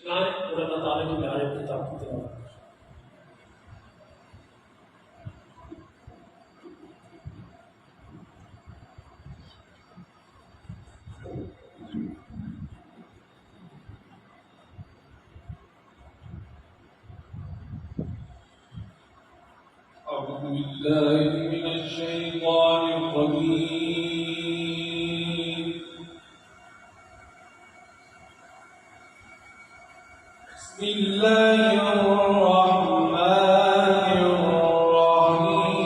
आए और अल्लाह ताला की प्यारे किताब की तिलावत। أعوذ بالله من الشيطان الرجيم. بسم الله الرحمن الرحيم.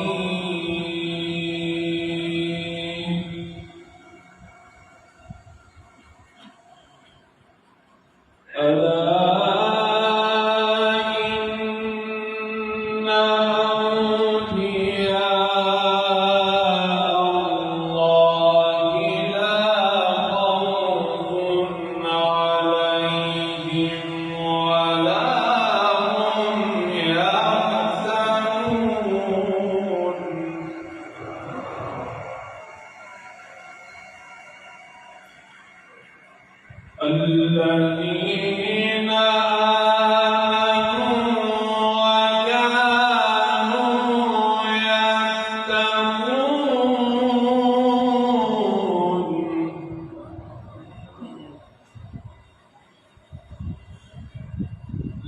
ألا الذين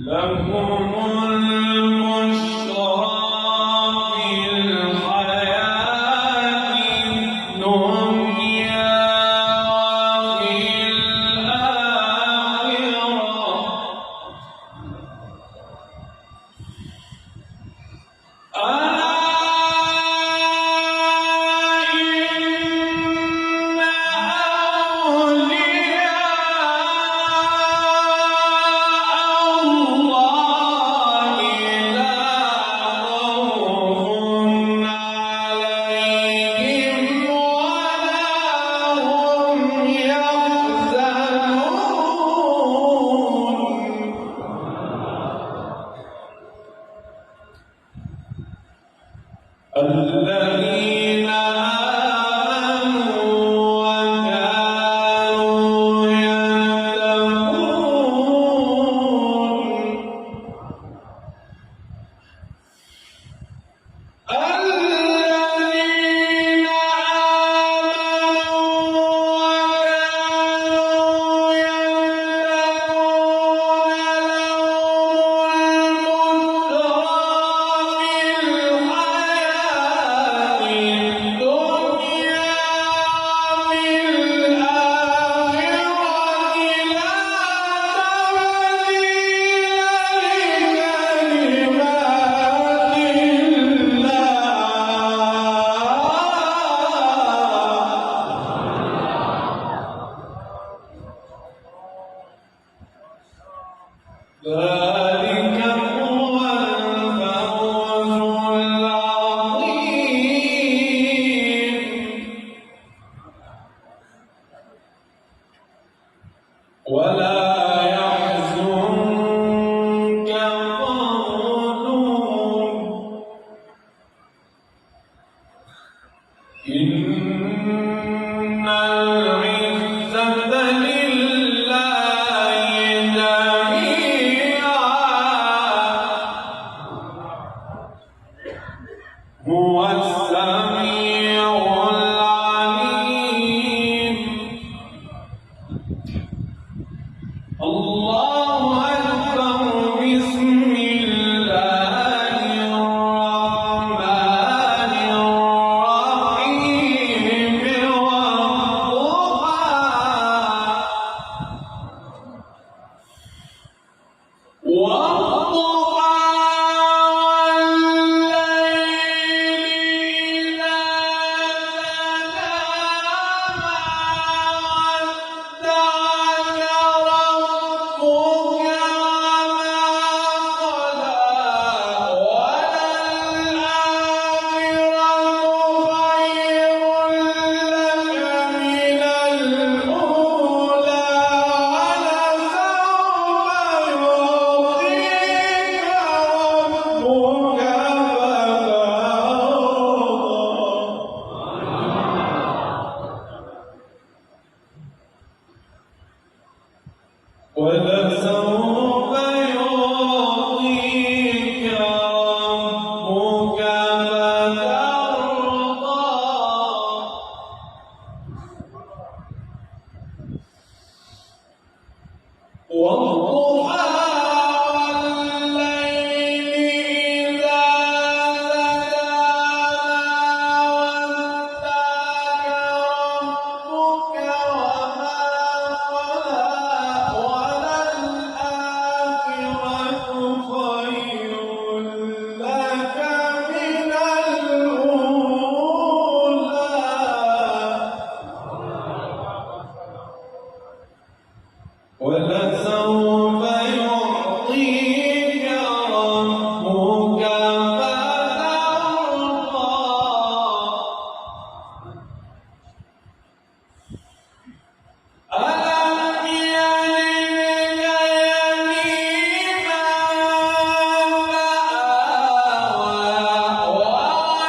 لهم البشرى في الحياة الدنيا وفي الآخرة. الذين آمنوا وكانوا يتقون. الذين ذلك هو الفوز العظيم. ولا يحزنك قولهم إن العزة لله جميعا هو السميع العليم. الله أكبر. بسم الله الرحمن الرحيم. والضحى والليل إذا سجى ولسوف يعطيك ربك فترضى ألم يلدك يتيما فآوى ووجدك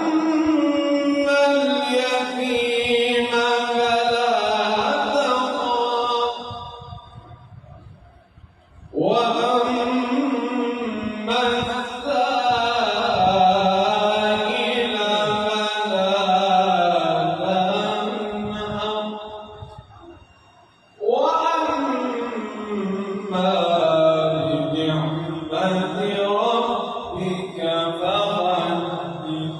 فأما اليتيم فلا تقهر وأما السائل فلا تنهر وأما بنعمة ربك فحدث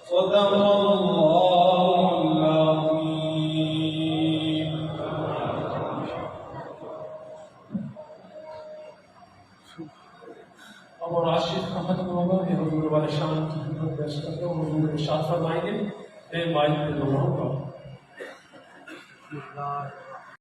صدق الله العظيم और राशिद अहमद होगा ये हुजूर वाले शान की खिदमत पेश करते हैं हुजूर इरशाद फरमाएंगे मैं माइक पे दूंगा